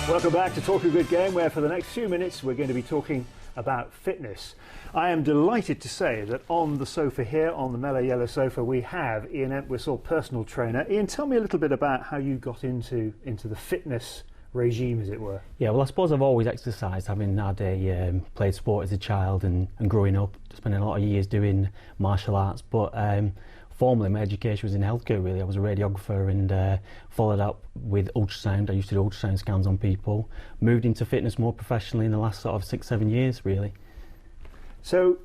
Welcome back to Talk a Good Game, where for the next few minutes we're going to be talking about fitness. I am delighted to say that on the sofa here, on the mellow yellow sofa, we have Ian Entwistle, personal trainer. Ian, tell me a little bit about how you got into the fitness regime, as it were. Yeah, well, I suppose I've always exercised, having had played sport as a child and growing up, spending a lot of years doing martial arts, but formerly my education was in healthcare really. I was a radiographer and followed up with ultrasound. I used to do ultrasound scans on people. Moved into fitness more professionally in the last sort of 6-7 years really. So,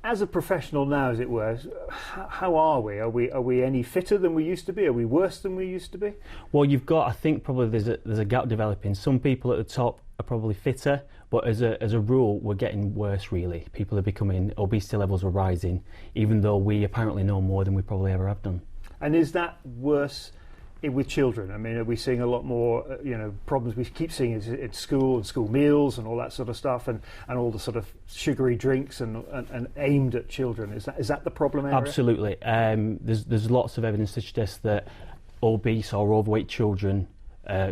as a professional now, as it were, how are we? Are we any fitter than we used to be? Are we worse than we used to be? Well, you've got, I think probably there's a gap developing. Some people at the top are probably fitter, but as a rule, we're getting worse really. People are becoming, obesity levels are rising, even though we apparently know more than we probably ever have done. And is that worse with children? I mean, are we seeing a lot more, problems we keep seeing in school and school meals and all that sort of stuff, and all the sort of sugary drinks and aimed at children? Is that the problem area? Absolutely. There's lots of evidence to suggest that obese or overweight children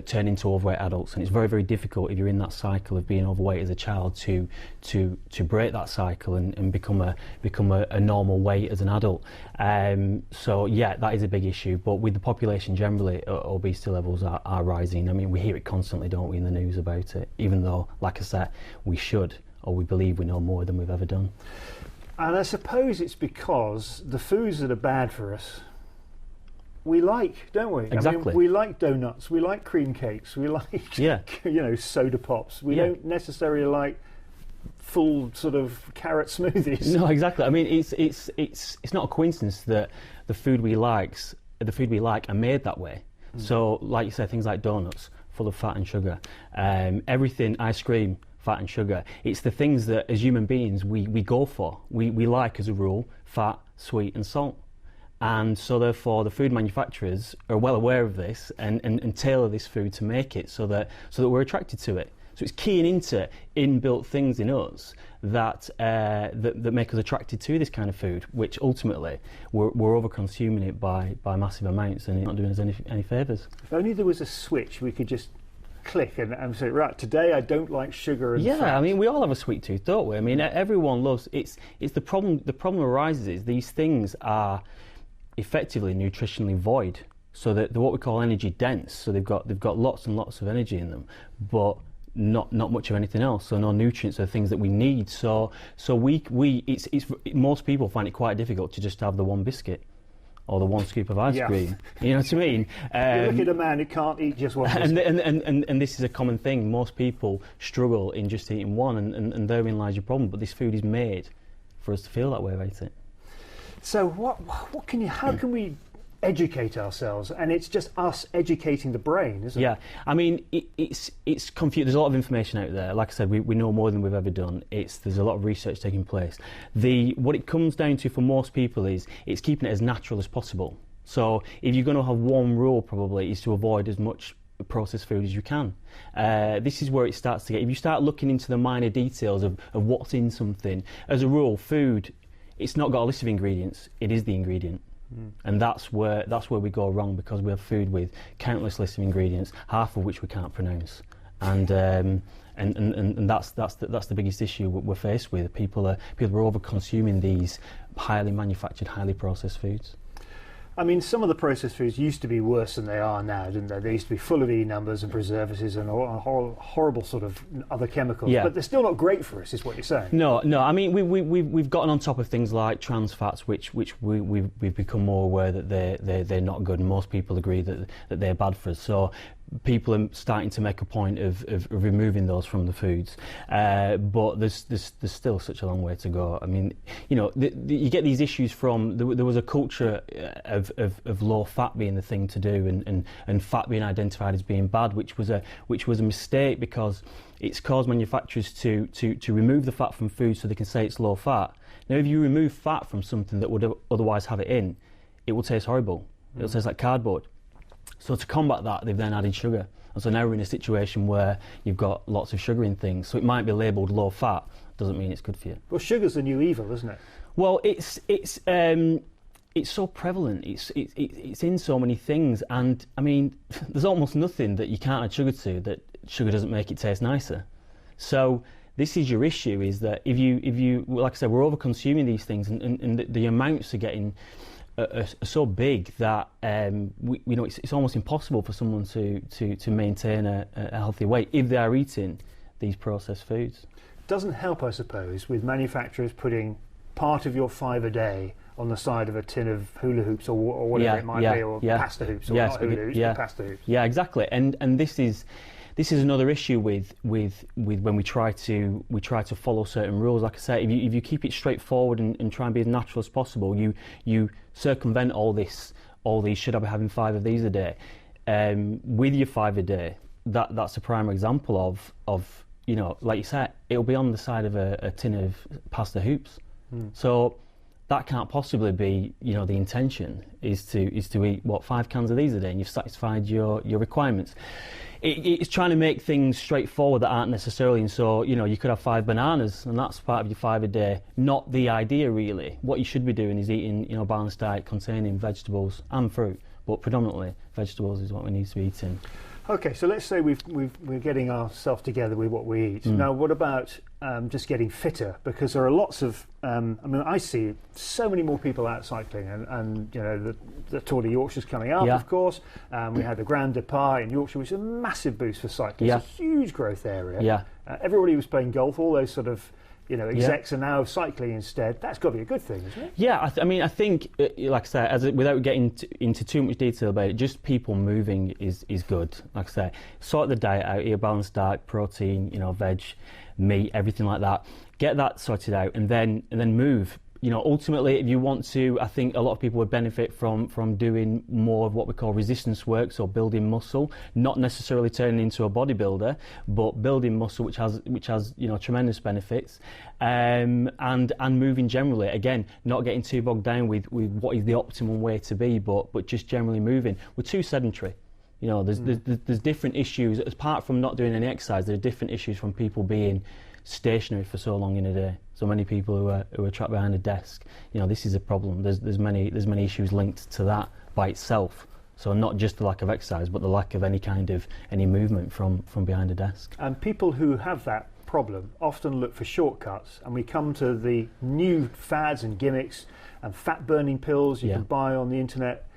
turn into overweight adults, and it's very, very difficult if you're in that cycle of being overweight as a child to break that cycle and become a normal weight as an adult. So yeah, that is a big issue. But with the population generally, obesity levels are rising. I mean, we hear it constantly, don't we, in the news about it, even though, like I said, we should, or we believe we know more than we've ever done. And I suppose it's because the foods that are bad for us we like, don't we? Exactly. I mean, we like donuts, we like cream cakes, we like soda pops. We don't necessarily like full sort of carrot smoothies. No, exactly. I mean, it's not a coincidence that the food we like are made that way. So, like you said, things like donuts, full of fat and sugar, everything, ice cream, fat and sugar. It's the things that as human beings we go for. We like, as a rule, fat, sweet and salt. And so therefore the food manufacturers are well aware of this and tailor this food to make it so that we're attracted to it. So it's keying into inbuilt things in us that make us attracted to this kind of food, which ultimately we're over consuming it by massive amounts, and it's not doing us any favours. If only there was a switch we could just click and say, right, today I don't like sugar and fat. I mean, we all have a sweet tooth, don't we? I mean, everyone loves it's the problem arises is these things are effectively nutritionally void, so that they're what we call energy dense. So they've got lots and lots of energy in them, but not much of anything else. So no nutrients are things that we need. So most people find it quite difficult to just have the one biscuit or the one scoop of ice cream. You know what I mean? You look at a man who can't eat just one biscuit. And this is a common thing. Most people struggle in just eating one, and therein lies your problem. But this food is made for us to feel that way about it. So how can we educate ourselves? And it's just us educating the brain, isn't it? Yeah, I mean, it's confusing. There's a lot of information out there. Like I said, we know more than we've ever done. There's a lot of research taking place. What it comes down to for most people is it's keeping it as natural as possible. So if you're going to have one rule, probably, is to avoid as much processed food as you can. This is where it starts to get. If you start looking into the minor details of what's in something, as a rule, food, it's not got a list of ingredients, it is the ingredient. And that's where we go wrong, because we have food with countless lists of ingredients, half of which we can't pronounce. And that's the biggest issue we're faced with. People are over consuming these highly manufactured, highly processed foods. I mean, some of the processed foods used to be worse than they are now, didn't they? They used to be full of E numbers and preservatives and horrible sort of other chemicals. Yeah. But they're still not great for us, is what you're saying. No. I mean, we've gotten on top of things like trans fats, which we've become more aware that they're not good, and most people agree that they're bad for us. So people are starting to make a point of removing those from the foods, but there's still such a long way to go. I mean, you get these issues from there was a culture of low fat being the thing to do, and fat being identified as being bad, which was a mistake, because it's caused manufacturers to remove the fat from food so they can say it's low fat. Now, if you remove fat from something that would otherwise have it in, it will taste horrible. It'll taste like cardboard. So to combat that, they've then added sugar. And so now we're in a situation where you've got lots of sugar in things. So it might be labelled low fat, doesn't mean it's good for you. Well, sugar's the new evil, isn't it? Well, it's so prevalent. It's in so many things, and I mean, there's almost nothing that you can't add sugar to that sugar doesn't make it taste nicer. So this is your issue, is that if you like I said, we're over consuming these things, and the amounts are getting are so big that it's almost impossible for someone to maintain a healthy weight if they are eating these processed foods. Doesn't help, I suppose, with manufacturers putting part of your 5 a day on the side of a tin of hula hoops or whatever it might be, or pasta hoops, or not hula hoops, but pasta hoops. Yeah, exactly. And this is another issue with when we try to follow certain rules. Like I say, if you keep it straightforward and try and be as natural as possible, you circumvent all these should I be having 5 of these a day. With your 5 a day, that's a prime example of like you said, it'll be on the side of a tin of pasta hoops. So that can't possibly be, the intention is to eat 5 cans of these a day, and you've satisfied your requirements. It's trying to make things straightforward that aren't necessarily, and so you could have 5 bananas, and that's part of your 5 a day. Not the idea, really. What you should be doing is eating, a balanced diet containing vegetables and fruit, but predominantly vegetables is what we need to be eating. Okay, so let's say we're getting ourselves together with what we eat. Now, what about just getting fitter? Because there are lots of, I see so many more people out cycling, and the Tour de Yorkshire's coming up, of course. We had the Grand Depart in Yorkshire, which is a massissive boost for cycling. It's a huge growth area. Everybody was playing golf, all those sort of execs are now cycling instead. That's got to be a good thing, isn't it? Yeah, I think, like I say, without getting into too much detail about it, just people moving is good. Like I say, sort the diet out, eat a balanced diet, protein, veg, meat, everything like that. Get that sorted out, and then move. Ultimately, if you want to, I think a lot of people would benefit from doing more of what we call resistance work, so building muscle, not necessarily turning into a bodybuilder, but building muscle, which has tremendous benefits, and moving generally. Again, not getting too bogged down with what is the optimum way to be, but just generally moving. We're too sedentary. There's different issues. Apart from not doing any exercise, there are different issues from people being stationary for so long in a day. So many people who are trapped behind a desk. This is a problem. There's many issues linked to that by itself. So not just the lack of exercise, but the lack of any movement from behind a desk. And people who have that problem often look for shortcuts, and we come to the new fads and gimmicks and fat burning pills you can buy on the internet.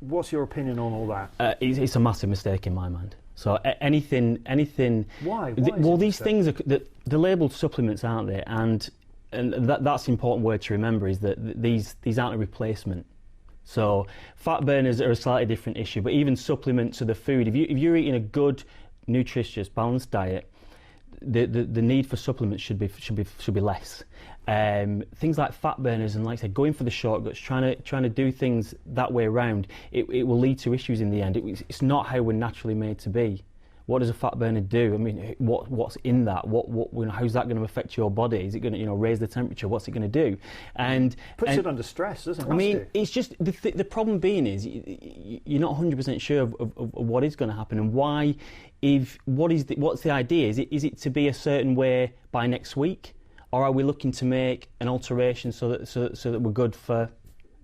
What's your opinion on all that? It's a massive mistake in my mind. So anything. Why? Well, these things are they're labelled supplements, aren't they? And that's an important word to remember, is that these aren't a replacement. So fat burners are a slightly different issue, but even supplement to the food. If you're eating a good, nutritious, balanced diet, the need for supplements should be less. Things like fat burners and, like I said, going for the shortcuts, trying to do things that way around, it will lead to issues in the end. It's not how we're naturally made to be. What does a fat burner do? What's in that? How's that going to affect your body? Is it going to raise the temperature? What's it going to do? And puts it under stress, doesn't it? It's just the problem being is you're not 100% sure of what is going to happen and why. What's the idea? Is it to be a certain way by next week? Or are we looking to make an alteration so that we're good for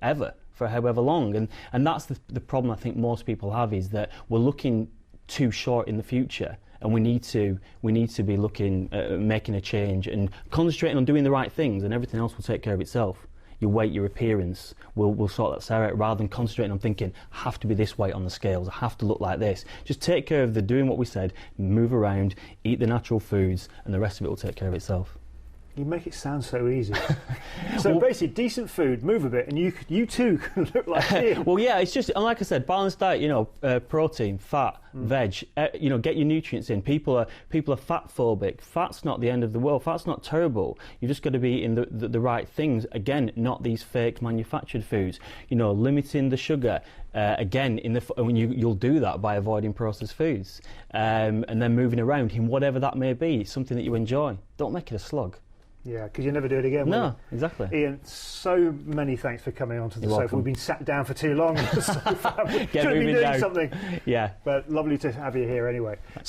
however long? And that's the problem I think most people have, is that we're looking too short in the future, and we need to be looking at making a change and concentrating on doing the right things, and everything else will take care of itself. Your weight, your appearance will sort that out, rather than concentrating on thinking, I have to be this weight on the scales, I have to look like this. Just take care of doing what we said, move around, eat the natural foods, and the rest of it will take care of itself. You make it sound so easy. So basically, decent food, move a bit, and you too can look like him. Well, yeah, it's just, and like I said, balanced diet. Protein, fat, veg. Get your nutrients in. People are fat phobic. Fat's not the end of the world. Fat's not terrible. You just got to be eating the right things. Again, not these fake manufactured foods. Limiting the sugar. Again, you'll do that by avoiding processed foods, and then moving around in whatever that may be, something that you enjoy. Don't make it a slog. Yeah, because you never do it again. No, exactly. Ian, so many thanks for coming onto the sofa. Welcome. We've been sat down for too long on the sofa. Get Should have been doing down. something. Yeah. But lovely to have you here anyway. So